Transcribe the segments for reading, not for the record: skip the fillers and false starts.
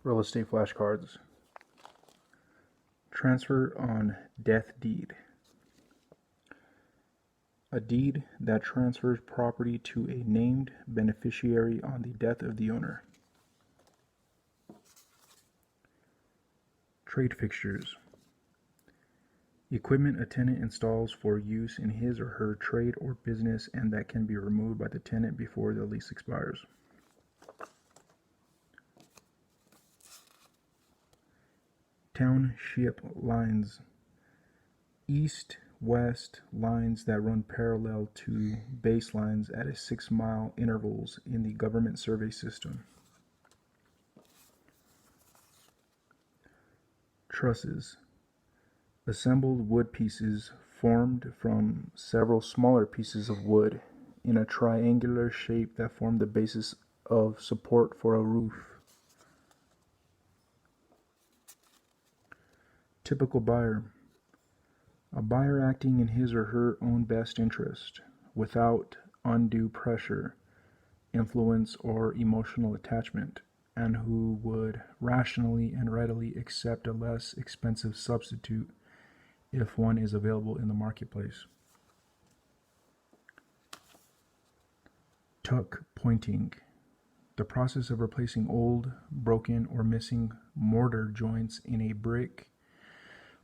Real estate flashcards. Transfer on death deed. A deed that transfers property to a named beneficiary on the death of the owner. Trade fixtures. Equipment a tenant installs for use in his or her trade or business and that can be removed by the tenant before the lease expires. Township lines. East-west lines that run parallel to baselines at 6-mile intervals in the government survey system. Trusses. Assembled wood pieces formed from several smaller pieces of wood in a triangular shape that form the basis of support for a roof. Typical buyer. A buyer acting in his or her own best interest, without undue pressure, influence, or emotional attachment, and who would rationally and readily accept a less expensive substitute if one is available in the marketplace. Tuck pointing. The process of replacing old, broken, or missing mortar joints in a brick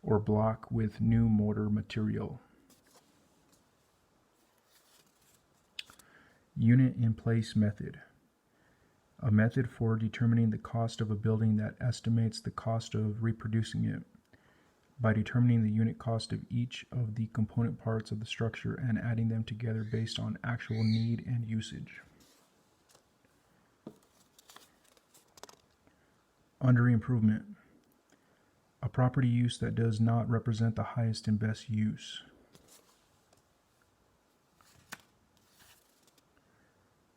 or block with new mortar material. Unit in place method. A method for determining the cost of a building that estimates the cost of reproducing it by determining the unit cost of each of the component parts of the structure and adding them together based on actual need and usage. Under improvement. A property use that does not represent the highest and best use.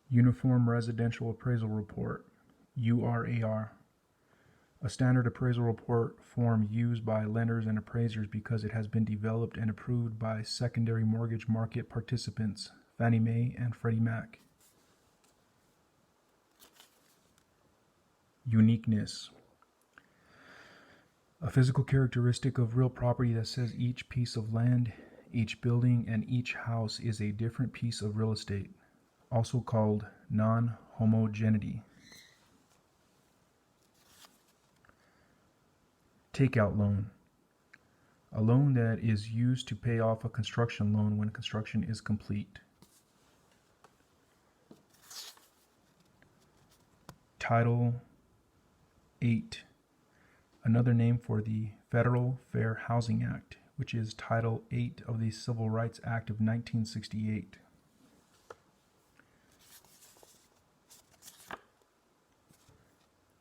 Uniform Residential Appraisal Report, URAR. A standard appraisal report form used by lenders and appraisers because it has been developed and approved by secondary mortgage market participants, Fannie Mae and Freddie Mac. Uniqueness. A physical characteristic of real property that says each piece of land, each building, and each house is a different piece of real estate, also called non-homogeneity. Takeout loan. A loan that is used to pay off a construction loan when construction is complete. Title 8. Another name for the Federal Fair Housing Act, which is Title 8 of the Civil Rights Act of 1968.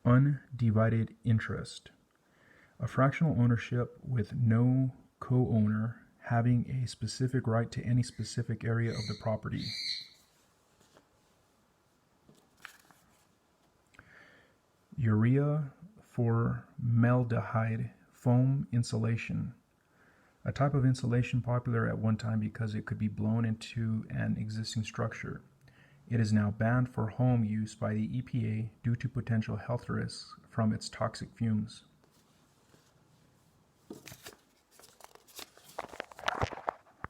Undivided interest. A fractional ownership with no co-owner having a specific right to any specific area of the property. Urea formaldehyde foam insulation. A type of insulation popular at one time because it could be blown into an existing structure. It is now banned for home use by the EPA due to potential health risks from its toxic fumes.